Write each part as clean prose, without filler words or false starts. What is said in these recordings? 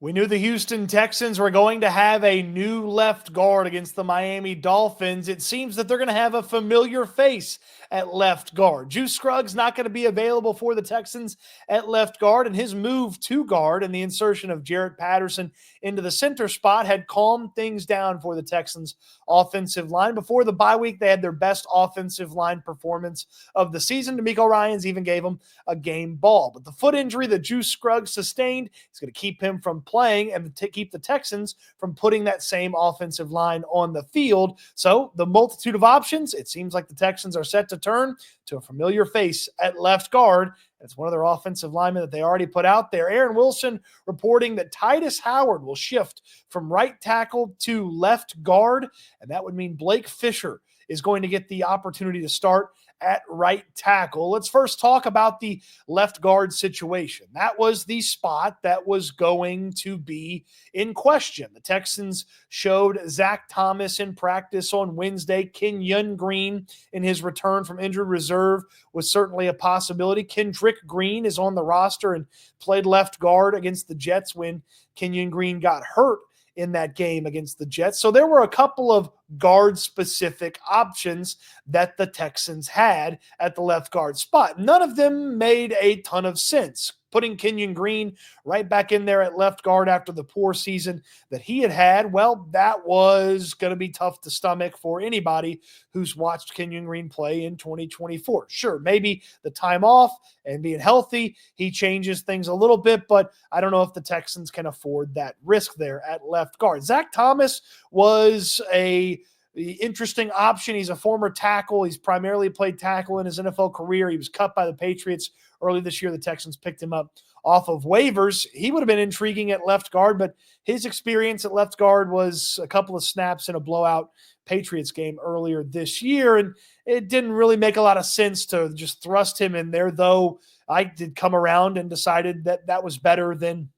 We knew the Houston Texans were going to have a new left guard against the Miami Dolphins. It seems that they're going to have a familiar face at left guard. Juice Scruggs not going to be available for the Texans at left guard, and his move to guard and the insertion of Jarrett Patterson into the center spot had calmed things down for the Texans offensive line. Before the bye week, they had their best offensive line performance of the season. DeMeco Ryans even gave them a game ball. But the foot injury that Juice Scruggs sustained is going to keep him from playing and to keep the Texans from putting that same offensive line on the field. So the multitude of options, it seems like the Texans are set to turn to a familiar face at left guard. It's one of their offensive linemen that they already put out there. Aaron Wilson reporting that Tytus Howard will shift from right tackle to left guard, and that would mean Blake Fisher is going to get the opportunity to start at right tackle. Let's first talk about the left guard situation. That was the spot that was going to be in question. The Texans showed Zach Thomas in practice on Wednesday. Kenyon Green in his return from injured reserve was certainly a possibility. Kendrick Green is on the roster and played left guard against the Jets when Kenyon Green got hurt in that game against the Jets. So there were a couple of guard-specific options that the Texans had at the left guard spot. None of them made a ton of sense. Putting Kenyon Green right back in there at left guard after the poor season that he had, well, that was going to be tough to stomach for anybody who's watched Kenyon Green play in 2024. Sure, maybe the time off and being healthy, he changes things a little bit, but I don't know if the Texans can afford that risk there at left guard. Zach Thomas was a interesting option. He's a former tackle. He's primarily played tackle in his NFL career. He was cut by the Patriots early this year. The Texans picked him up off of waivers. He would have been intriguing at left guard, but his experience at left guard was a couple of snaps in a blowout Patriots game earlier this year, and it didn't really make a lot of sense to just thrust him in there, though I did come around and decided that that was better than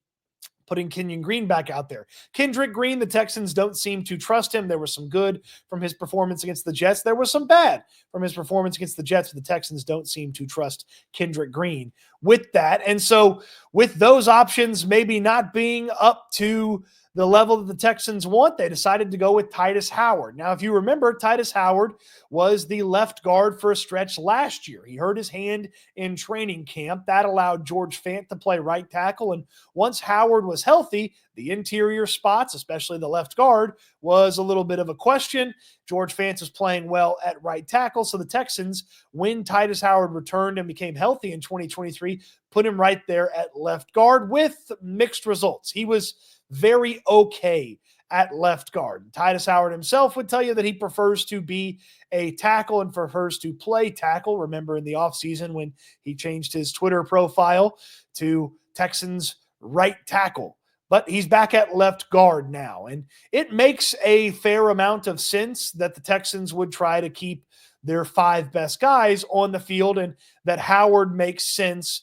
putting Kenyon Green back out there. Kendrick Green, the Texans don't seem to trust him. There was some good from his performance against the Jets. There was some bad from his performance against the Jets, but the Texans don't seem to trust Kendrick Green with that. And so with those options maybe not being up to the level that the Texans want, they decided to go with Tytus Howard. Now, if you remember, Tytus Howard was the left guard for a stretch last year. He hurt his hand in training camp. That allowed George Fant to play right tackle. And once Howard was healthy, the interior spots, especially the left guard, was a little bit of a question. George Fant was playing well at right tackle. So the Texans, when Tytus Howard returned and became healthy in 2023, put him right there at left guard with mixed results. He was very okay at left guard. Tytus Howard himself would tell you that he prefers to be a tackle and prefers to play tackle. Remember in the offseason when he changed his Twitter profile to Texans right tackle. But he's back at left guard now. And it makes a fair amount of sense that the Texans would try to keep their five best guys on the field and that Howard makes sense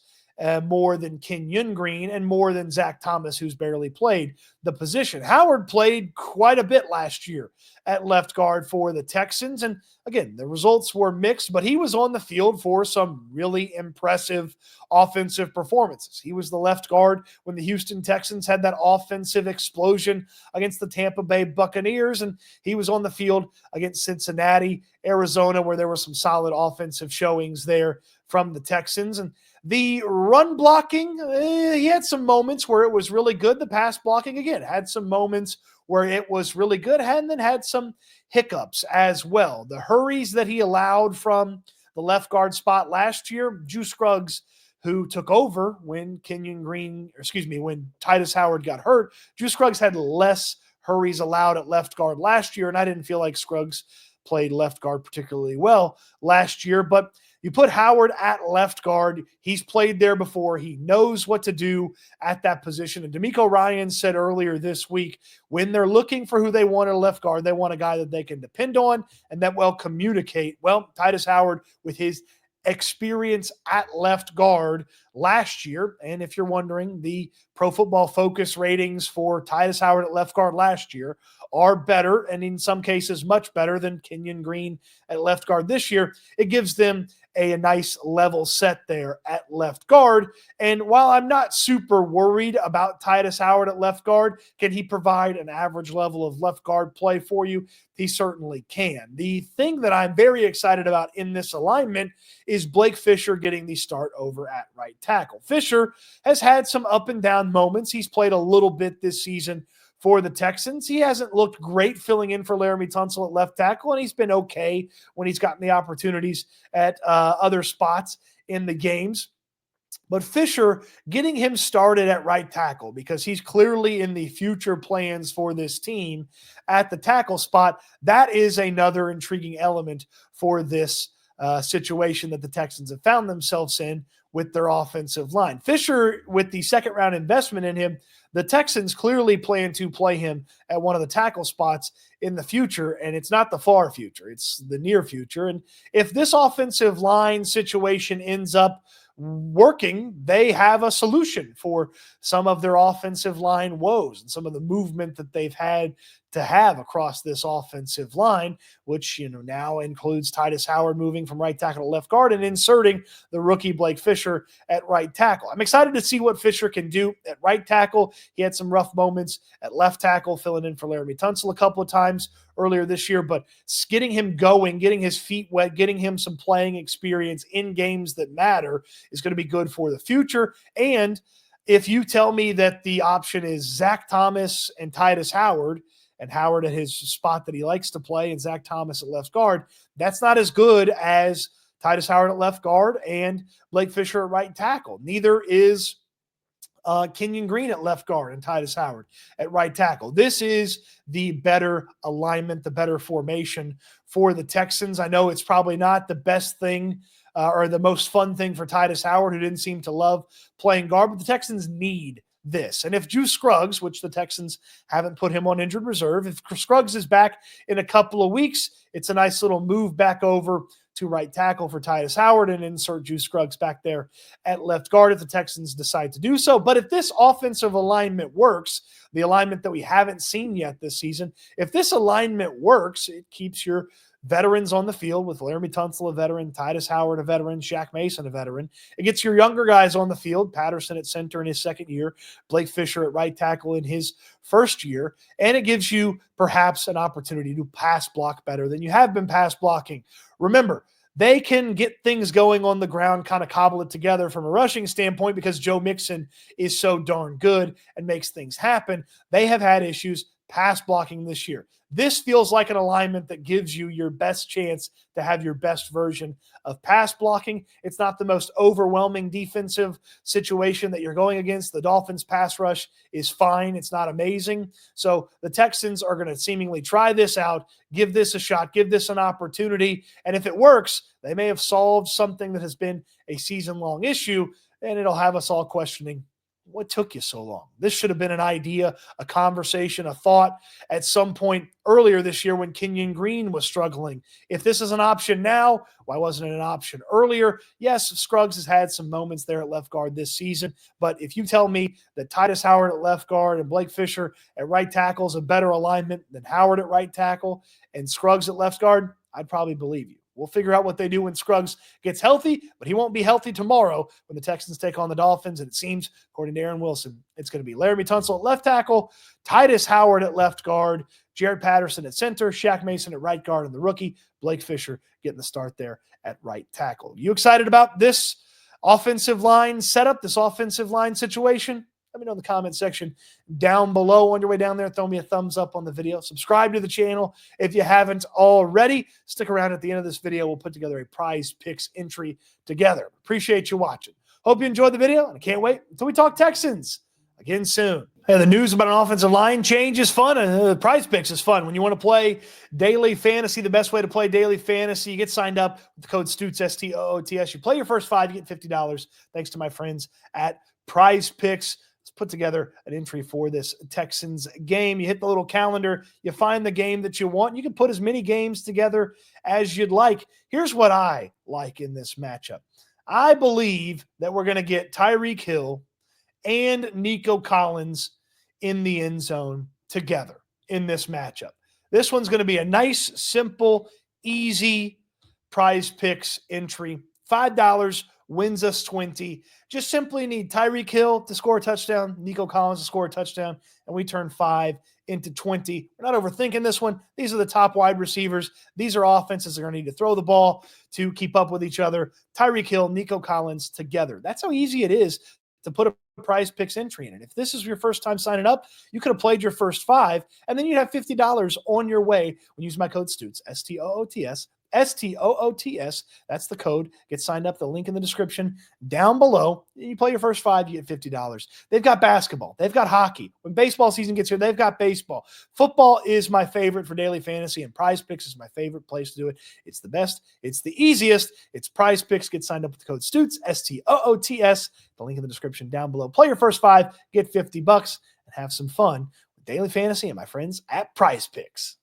more than Kenyon Green and more than Zach Thomas, who's barely played the position. Howard played quite a bit last year at left guard for the Texans. And again, the results were mixed, but he was on the field for some really impressive offensive performances. He was the left guard when the Houston Texans had that offensive explosion against the Tampa Bay Buccaneers, and he was on the field against Cincinnati, Arizona, where there were some solid offensive showings there from the Texans. And the run blocking, he had some moments where it was really good. The pass blocking, again, had some moments where it was really good and then had some hiccups as well. The hurries that he allowed from the left guard spot last year, Juice Scruggs, who took over when when Tytus Howard got hurt, Juice Scruggs had less hurries allowed at left guard last year, and I didn't feel like Scruggs played left guard particularly well last year, but you put Howard at left guard. He's played there before. He knows what to do at that position. And DeMeco Ryans said earlier this week, when they're looking for who they want at left guard, they want a guy that they can depend on and that will communicate. Well, Tytus Howard, with his experience at left guard, last year. And if you're wondering, the Pro Football Focus ratings for Tytus Howard at left guard last year are better, and in some cases much better than Kenyon Green at left guard this year. It gives them a nice level set there at left guard. And while I'm not super worried about Tytus Howard at left guard, can he provide an average level of left guard play for you? He certainly can. The thing that I'm very excited about in this alignment is Blake Fisher getting the start over at right tackle. Fisher has had some up and down moments. He's played a little bit this season for the Texans. He hasn't looked great filling in for Laramie Tunsil at left tackle, and he's been okay when he's gotten the opportunities at other spots in the games. But Fisher, getting him started at right tackle, because he's clearly in the future plans for this team at the tackle spot, that is another intriguing element for this situation that the Texans have found themselves in with their offensive line. Fisher, with the second-round investment in him, the Texans clearly plan to play him at one of the tackle spots in the future, and it's not the far future, it's the near future. And if this offensive line situation ends up working, they have a solution for some of their offensive line woes and some of the movement that they've had to have across this offensive line, which, now includes Tytus Howard moving from right tackle to left guard and inserting the rookie Blake Fisher at right tackle. I'm excited to see what Fisher can do at right tackle. He had some rough moments at left tackle, filling in for Laramie Tunsil a couple of times earlier this year, but getting him going, getting his feet wet, getting him some playing experience in games that matter is going to be good for the future. And if you tell me that the option is Zach Thomas and Tytus Howard, and Howard at his spot that he likes to play, and Zach Thomas at left guard, that's not as good as Tytus Howard at left guard and Blake Fisher at right tackle. Neither is Kenyon Green at left guard and Tytus Howard at right tackle. This is the better alignment, the better formation for the Texans. I know it's probably not the best thing or the most fun thing for Tytus Howard, who didn't seem to love playing guard, but the Texans need this. And if Juice Scruggs, which the Texans haven't put him on injured reserve, if Scruggs is back in a couple of weeks, it's a nice little move back over to right tackle for Tytus Howard and insert Juice Scruggs back there at left guard if the Texans decide to do so. But if this offensive alignment works, the alignment that we haven't seen yet this season, if this alignment works, it keeps your veterans on the field with Laramie Tunsil, a veteran, Tytus Howard, a veteran, Shaq Mason, a veteran. It gets your younger guys on the field, Patterson at center in his second year, Blake Fisher at right tackle in his first year, and it gives you perhaps an opportunity to pass block better than you have been pass blocking. Remember, they can get things going on the ground, kind of cobble it together from a rushing standpoint because Joe Mixon is so darn good and makes things happen. They have had issues pass blocking this year. This feels like an alignment that gives you your best chance to have your best version of pass blocking. It's not the most overwhelming defensive situation that you're going against. The Dolphins' pass rush is fine. It's not amazing. So the Texans are going to seemingly try this out, give this a shot, give this an opportunity. And if it works, they may have solved something that has been a season-long issue, and it'll have us all questioning, what took you so long? This should have been an idea, a conversation, a thought at some point earlier this year when Kenyon Green was struggling. If this is an option now, why wasn't it an option earlier? Yes, Scruggs has had some moments there at left guard this season, but if you tell me that Tytus Howard at left guard and Blake Fisher at right tackle is a better alignment than Howard at right tackle and Scruggs at left guard, I'd probably believe you. We'll figure out what they do when Scruggs gets healthy, but he won't be healthy tomorrow when the Texans take on the Dolphins. And it seems, according to Aaron Wilson, it's going to be Laramie Tunsil at left tackle, Tytus Howard at left guard, Jared Patterson at center, Shaq Mason at right guard, and the rookie, Blake Fisher, getting the start there at right tackle. You excited about this offensive line setup, this offensive line situation? Let me know in the comment section down below. On your way down there, throw me a thumbs up on the video. Subscribe to the channel if you haven't already. Stick around at the end of this video. We'll put together a PrizePicks entry together. Appreciate you watching. Hope you enjoyed the video, and I can't wait until we talk Texans again soon. Hey, the news about an offensive line change is fun, and PrizePicks is fun. When you want to play daily fantasy, the best way to play daily fantasy, you get signed up with the code Stoots, S-T-O-O-T-S. You play your first 5, you get $50. Thanks to my friends at PrizePicks. Put together an entry for this Texans game. You hit the little calendar, you find the game that you want. You can put as many games together as you'd like. Here's what I like in this matchup. I believe that we're going to get Tyreek Hill and Nico Collins in the end zone together in this matchup. This one's going to be a nice, simple, easy PrizePicks entry. $5 wins us 20. Just simply need Tyreek Hill to score a touchdown, Nico Collins to score a touchdown, and we turn 5 into 20. We're not overthinking this one. These are the top wide receivers. These are offenses that are going to need to throw the ball to keep up with each other. Tyreek Hill, Nico Collins together. That's how easy it is to put a PrizePicks entry in it. If this is your first time signing up, you could have played your first 5, and then you'd have $50 on your way when you use my code Stoots, STOOTS. STOOTS. That's the code. Get signed up. The link in the description down below. You play your first 5, you get $50. They've got basketball. They've got hockey. When baseball season gets here, they've got baseball. Football is my favorite for daily fantasy, and PrizePicks is my favorite place to do it. It's the best. It's the easiest. It's PrizePicks. Get signed up with the code Stoots, STOOTS. The link in the description down below. Play your first 5, get $50, and have some fun with daily fantasy and my friends at PrizePicks.